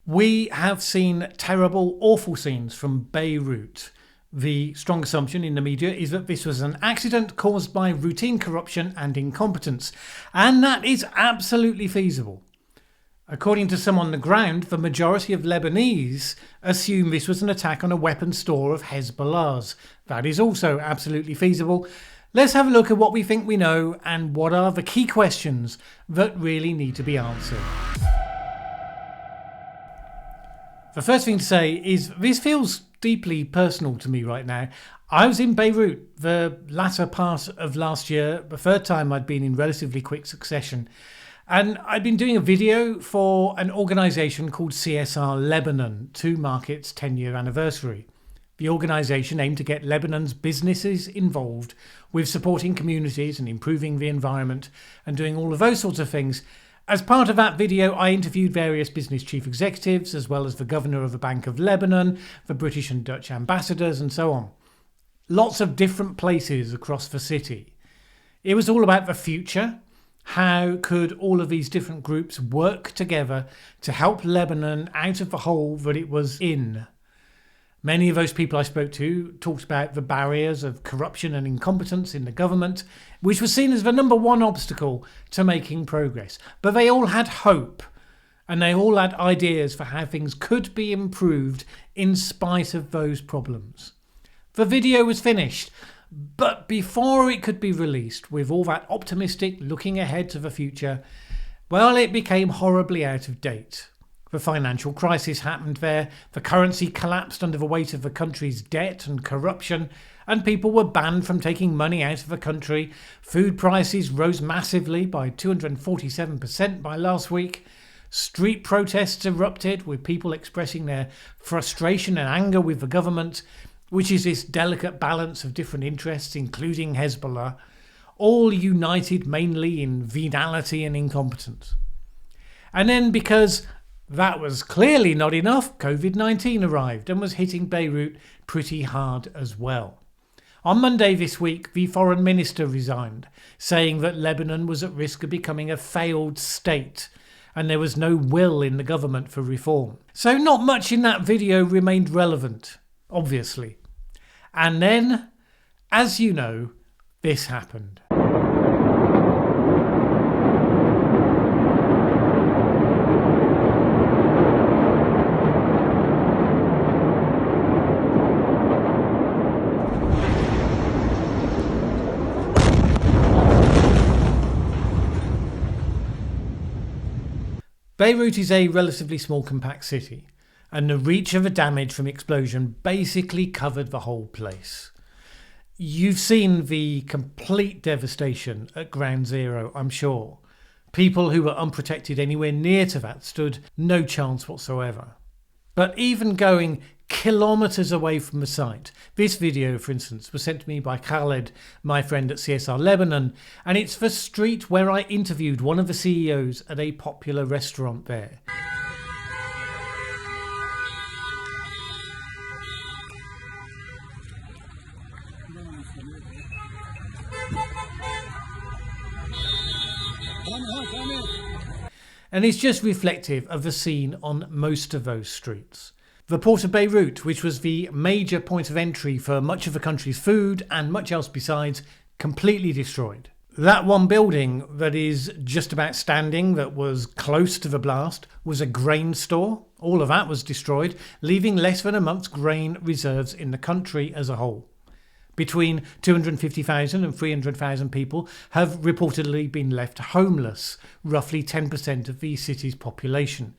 We have seen terrible, awful scenes from Beirut. The strong assumption in the media is that this was an accident caused by routine corruption and incompetence, and that is absolutely feasible. According to some on the ground, the majority of Lebanese assume this was an attack on a weapons store of Hezbollah's. That is also absolutely feasible. Let's have a look at what we think we know and what are the key questions that really need to be answered. The first thing to say is this feels deeply personal to me right now. I was in Beirut the latter part of last year, the third time I'd been in relatively quick succession. And I'd been doing a video for an organisation called CSR Lebanon to mark its 10-year anniversary. The organisation aimed to get Lebanon's businesses involved with supporting communities and improving the environment and doing all of those sorts of things. As part of that video, I interviewed various business chief executives, as well as the governor of the Bank of Lebanon, the British and Dutch ambassadors, and so on. Lots of different places across the city. It was all about the future. How could all of these different groups work together to help Lebanon out of the hole that it was in? Many of those people I spoke to talked about the barriers of corruption and incompetence in the government, which was seen as the number one obstacle to making progress. But they all had hope, and they all had ideas for how things could be improved in spite of those problems. The video was finished, but before it could be released with all that optimistic looking ahead to the future, well, it became horribly out of date. The financial crisis happened there, the currency collapsed under the weight of the country's debt and corruption, and people were banned from taking money out of the country. Food prices rose massively by 247% by last week. Street protests erupted with people expressing their frustration and anger with the government, which is this delicate balance of different interests, including Hezbollah, all united mainly in venality and incompetence. And then, because that was clearly not enough, COVID-19 arrived and was hitting Beirut pretty hard as well. On Monday this week, the foreign minister resigned, saying that Lebanon was at risk of becoming a failed state and there was no will in the government for reform. So not much in that video remained relevant, obviously. And then, as you know, this happened. Beirut is a relatively small, compact city, and the reach of the damage from the explosion basically covered the whole place. You've seen the complete devastation at Ground Zero, I'm sure. People who were unprotected anywhere near to that stood no chance whatsoever. But even going kilometres away from the site, this video, for instance, was sent to me by Khaled, my friend at CSR Lebanon, and it's the street where I interviewed one of the CEOs at a popular restaurant there. And it's just reflective of the scene on most of those streets. The port of Beirut, which was the major point of entry for much of the country's food and much else besides, completely destroyed. That one building that is just about standing, that was close to the blast, was a grain store. All of that was destroyed, leaving less than a month's grain reserves in the country as a whole. Between 250,000 and 300,000 people have reportedly been left homeless, roughly 10% of the city's population.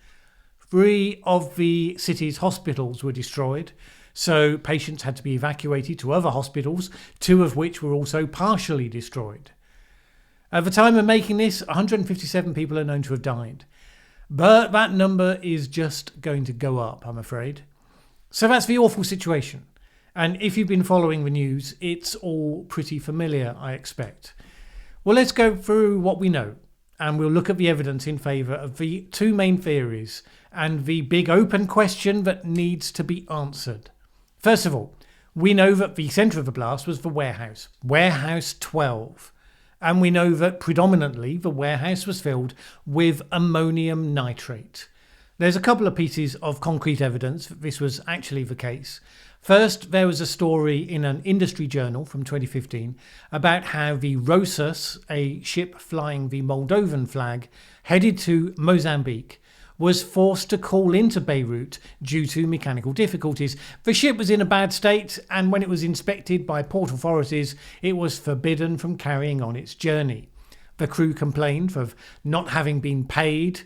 3 of the city's hospitals were destroyed, so patients had to be evacuated to other hospitals, 2 of which were also partially destroyed. At the time of making this, 157 people are known to have died. But that number is just going to go up, I'm afraid. So that's the awful situation. And if you've been following the news, it's all pretty familiar, I expect. Well, let's go through what we know, and we'll look at the evidence in favour of the 2 main theories and the big open question that needs to be answered. First of all, we know that the centre of the blast was the warehouse, Warehouse 12. And we know that predominantly the warehouse was filled with ammonium nitrate. There's a couple of pieces of concrete evidence that this was actually the case. First, there was a story in an industry journal from 2015 about how the Rosas, a ship flying the Moldovan flag, headed to Mozambique, was forced to call into Beirut due to mechanical difficulties. The ship was in a bad state, and when it was inspected by port authorities, it was forbidden from carrying on its journey. The crew complained of not having been paid,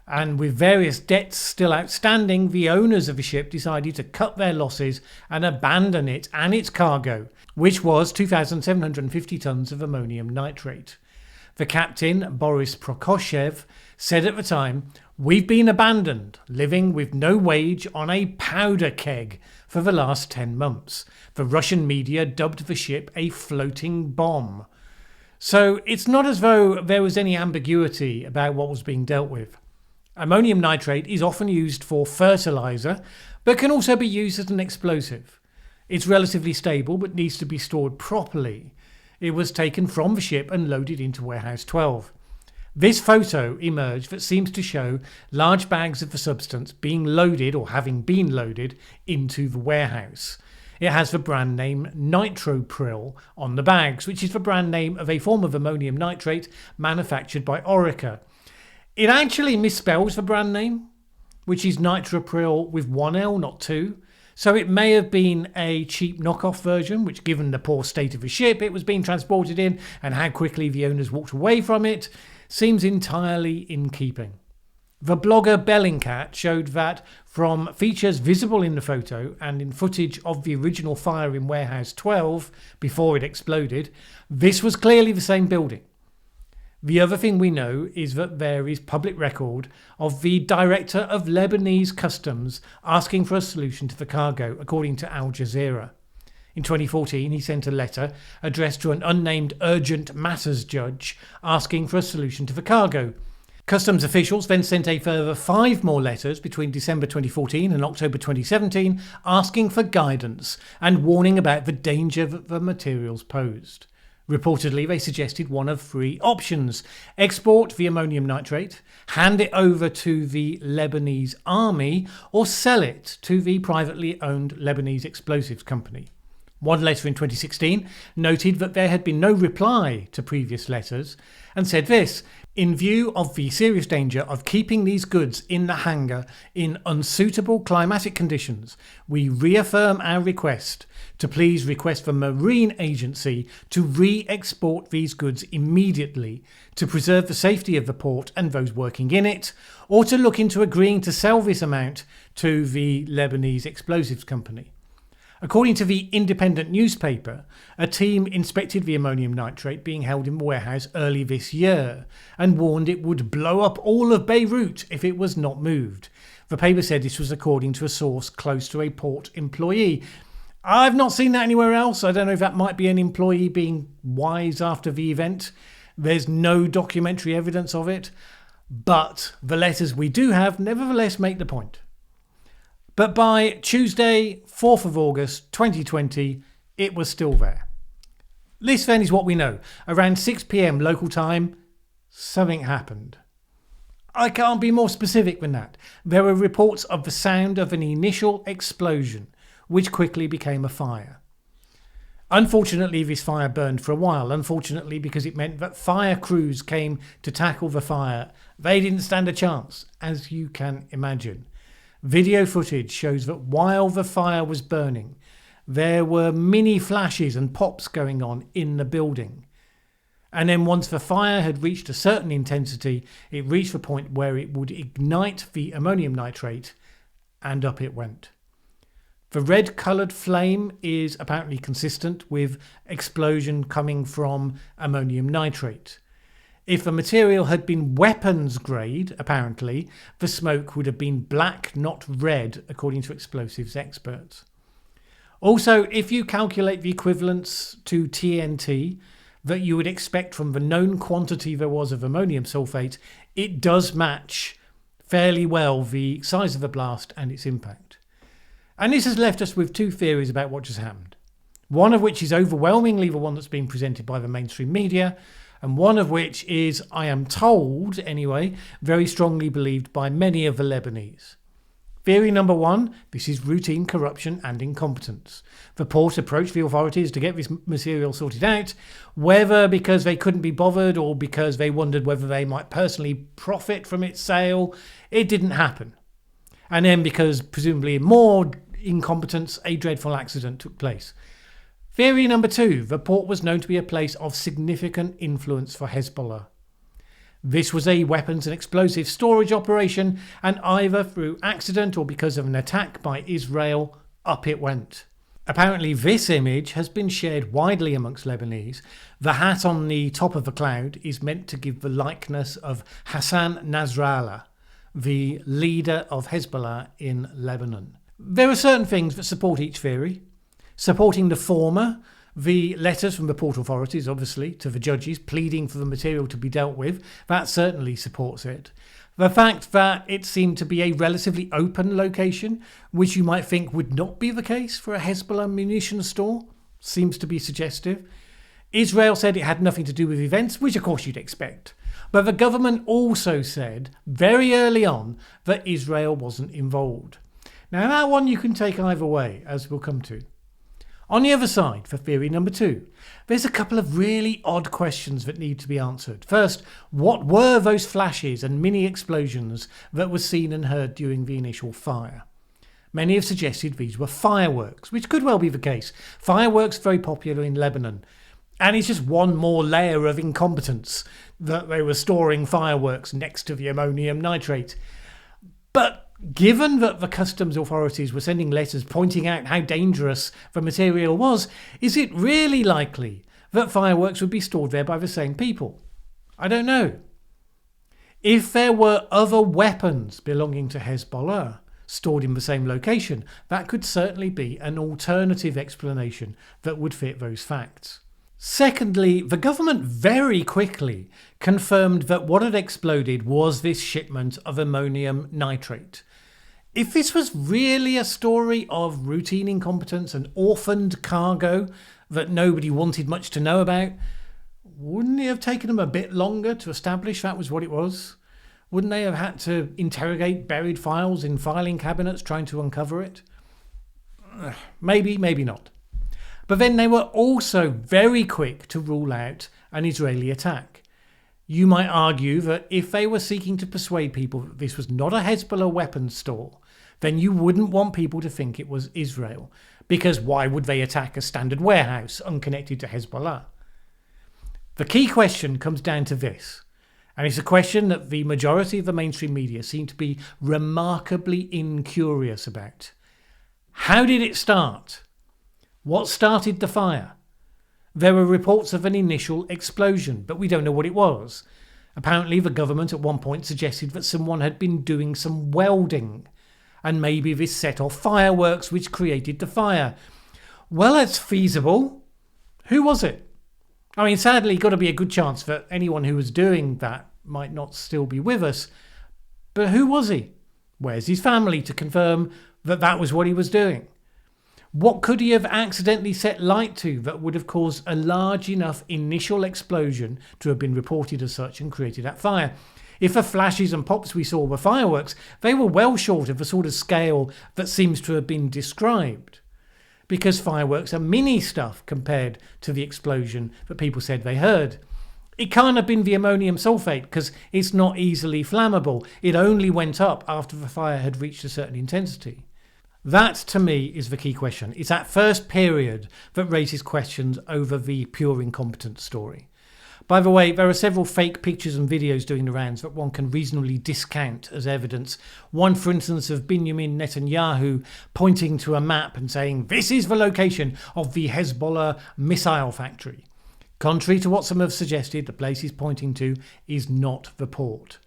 and with various debts still outstanding, the owners of the ship decided to cut their losses and abandon it and its cargo, which was 2,750 tons of ammonium nitrate. The captain, Boris Prokoshev, said at the time, "We've been abandoned, living with no wage on a powder keg for the last 10 months. The Russian media dubbed the ship a floating bomb." So it's not as though there was any ambiguity about what was being dealt with. Ammonium nitrate is often used for fertilizer, but can also be used as an explosive. It's relatively stable, but needs to be stored properly. It was taken from the ship and loaded into Warehouse 12. This photo emerged that seems to show large bags of the substance being loaded or having been loaded into the warehouse. It has the brand name Nitropril on the bags, which is the brand name of a form of ammonium nitrate manufactured by Orica. It actually misspells the brand name, which is Nitropril with one L, not two. So it may have been a cheap knockoff version, which, given the poor state of the ship it was being transported in and how quickly the owners walked away from it, seems entirely in keeping. The blogger Bellingcat showed that from features visible in the photo and in footage of the original fire in Warehouse 12 before it exploded, this was clearly the same building. The other thing we know is that there is public record of the director of Lebanese customs asking for a solution to the cargo, according to Al Jazeera. In 2014, he sent a letter addressed to an unnamed urgent matters judge asking for a solution to the cargo. Customs officials then sent a further 5 more letters between December 2014 and October 2017 asking for guidance and warning about the danger that the materials posed. Reportedly, they suggested one of 3 options: export the ammonium nitrate, hand it over to the Lebanese army, or sell it to the privately owned Lebanese explosives company. One letter in 2016 noted that there had been no reply to previous letters and said this: "In view of the serious danger of keeping these goods in the hangar in unsuitable climatic conditions, we reaffirm our request to please request the Marine Agency to re-export these goods immediately to preserve the safety of the port and those working in it, or to look into agreeing to sell this amount to the Lebanese explosives company." According to the independent newspaper, a team inspected the ammonium nitrate being held in the warehouse early this year and warned it would blow up all of Beirut if it was not moved. The paper said this was according to a source close to a port employee. I've not seen that anywhere else. I don't know if that might be an employee being wise after the event. There's no documentary evidence of it, but the letters we do have nevertheless make the point. But by Tuesday, 4th of August 2020, it was still there. This then is what we know. Around 6 p.m. local time, something happened. I can't be more specific than that. There were reports of the sound of an initial explosion, which quickly became a fire. Unfortunately, this fire burned for a while. Unfortunately, because it meant that fire crews came to tackle the fire. They didn't stand a chance, as you can imagine. Video footage shows that while the fire was burning, there were mini flashes and pops going on in the building. And then once the fire had reached a certain intensity, it reached the point where it would ignite the ammonium nitrate, and up it went. The red-coloured flame is apparently consistent with explosion coming from ammonium nitrate. If the material had been weapons grade, apparently, the smoke would have been black, not red, according to explosives experts. Also, if you calculate the equivalence to TNT that you would expect from the known quantity there was of ammonium sulfate, it does match fairly well the size of the blast and its impact. And this has left us with 2 theories about what just happened. One of which is overwhelmingly the one that's been presented by the mainstream media, and one of which is, I am told anyway, very strongly believed by many of the Lebanese. Theory number one, this is routine corruption and incompetence. The port approached the authorities to get this material sorted out, whether because they couldn't be bothered or because they wondered whether they might personally profit from its sale. It didn't happen. And then because, presumably more incompetence, a dreadful accident took place. Theory number two, the port was known to be a place of significant influence for Hezbollah. This was a weapons and explosive storage operation, and either through accident or because of an attack by Israel, up it went. Apparently this image has been shared widely amongst Lebanese. The hat on the top of the cloud is meant to give the likeness of Hassan Nasrallah, the leader of Hezbollah in Lebanon. There are certain things that support each theory. Supporting the former, the letters from the port authorities, obviously, to the judges pleading for the material to be dealt with, that certainly supports it. The fact that it seemed to be a relatively open location, which you might think would not be the case for a Hezbollah munitions store, seems to be suggestive. Israel said it had nothing to do with events, which of course you'd expect. But the government also said very early on that Israel wasn't involved. Now that one you can take either way, as we'll come to. On the other side, for theory number two, there's a couple of really odd questions that need to be answered. First, what were those flashes and mini explosions that were seen and heard during the initial fire? Many have suggested these were fireworks, which could well be the case. Fireworks are very popular in Lebanon. And it's just one more layer of incompetence that they were storing fireworks next to the ammonium nitrate. But given that the customs authorities were sending letters pointing out how dangerous the material was, is it really likely that fireworks would be stored there by the same people? I don't know. If there were other weapons belonging to Hezbollah stored in the same location, that could certainly be an alternative explanation that would fit those facts. Secondly, the government very quickly confirmed that what had exploded was this shipment of ammonium nitrate. If this was really a story of routine incompetence and orphaned cargo that nobody wanted much to know about, wouldn't it have taken them a bit longer to establish that was what it was? Wouldn't they have had to interrogate buried files in filing cabinets trying to uncover it? Maybe, maybe not. But then they were also very quick to rule out an Israeli attack. You might argue that if they were seeking to persuade people that this was not a Hezbollah weapons store, then you wouldn't want people to think it was Israel, because why would they attack a standard warehouse unconnected to Hezbollah? The key question comes down to this, and it's a question that the majority of the mainstream media seem to be remarkably incurious about. How did it start? What started the fire? There were reports of an initial explosion, but we don't know what it was. Apparently the government at one point suggested that someone had been doing some welding, and maybe this set off fireworks which created the fire. Well, it's feasible. Who was it? I mean, sadly, got to be a good chance that anyone who was doing that might not still be with us. But who was he? Where's his family to confirm that that was what he was doing? What could he have accidentally set light to that would have caused a large enough initial explosion to have been reported as such and created that fire? If the flashes and pops we saw were fireworks, they were well short of the sort of scale that seems to have been described. Because fireworks are mini stuff compared to the explosion that people said they heard. It can't have been the ammonium sulfate because it's not easily flammable. It only went up after the fire had reached a certain intensity. That, to me, is the key question. It's that first period that raises questions over the pure incompetence story. By the way, there are several fake pictures and videos doing the rounds that one can reasonably discount as evidence. One, for instance, of Benjamin Netanyahu pointing to a map and saying, "This is the location of the Hezbollah missile factory." Contrary to what some have suggested, the place he's pointing to is not the port.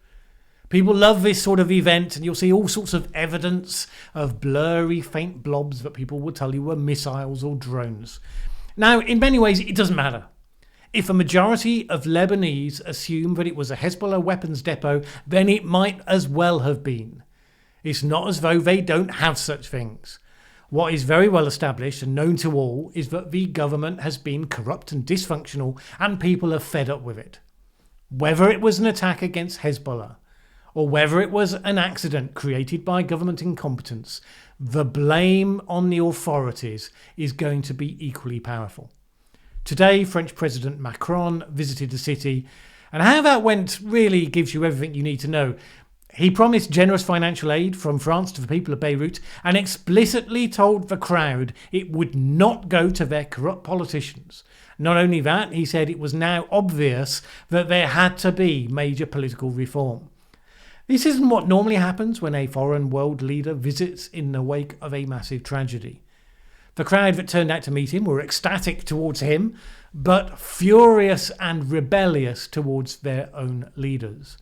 People love this sort of event, and you'll see all sorts of evidence of blurry, faint blobs that people will tell you were missiles or drones. Now, in many ways, it doesn't matter. If a majority of Lebanese assume that it was a Hezbollah weapons depot, then it might as well have been. It's not as though they don't have such things. What is very well established and known to all is that the government has been corrupt and dysfunctional, and people are fed up with it. Whether it was an attack against Hezbollah or whether it was an accident created by government incompetence, the blame on the authorities is going to be equally powerful. Today, French President Macron visited the city, and how that went really gives you everything you need to know. He promised generous financial aid from France to the people of Beirut and explicitly told the crowd it would not go to their corrupt politicians. Not only that, he said it was now obvious that there had to be major political reform. This isn't what normally happens when a foreign world leader visits in the wake of a massive tragedy. The crowd that turned out to meet him were ecstatic towards him, but furious and rebellious towards their own leaders.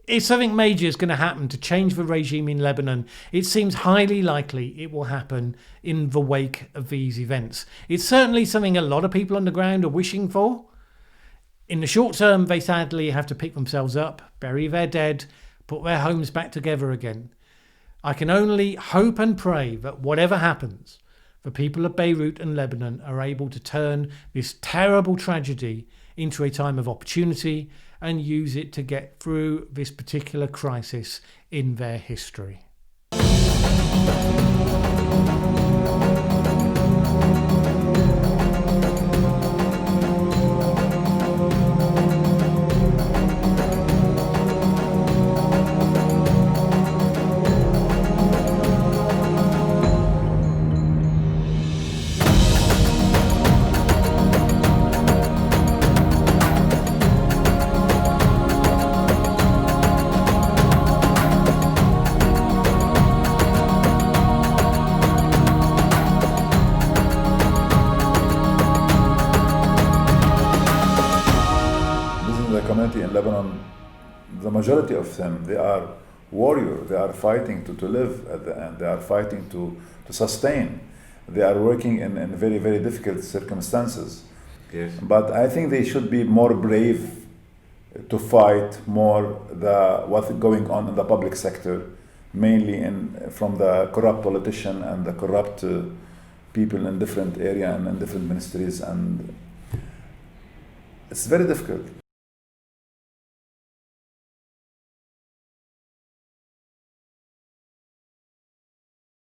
If something major is going to happen to change the regime in Lebanon, it seems highly likely it will happen in the wake of these events. It's certainly something a lot of people on the ground are wishing for. In the short term, they sadly have to pick themselves up, bury their dead, put their homes back together again. I can only hope and pray that whatever happens, the people of Beirut and Lebanon are able to turn this terrible tragedy into a time of opportunity and use it to get through this particular crisis in their history. Community in Lebanon, the majority of them, they are warriors. They are fighting to live at the end. They are fighting to sustain. They are working in very, very difficult circumstances. Yes. But I think they should be more brave to fight more what's going on in the public sector, mainly from the corrupt politician and the corrupt people in different areas and in different ministries. And it's very difficult.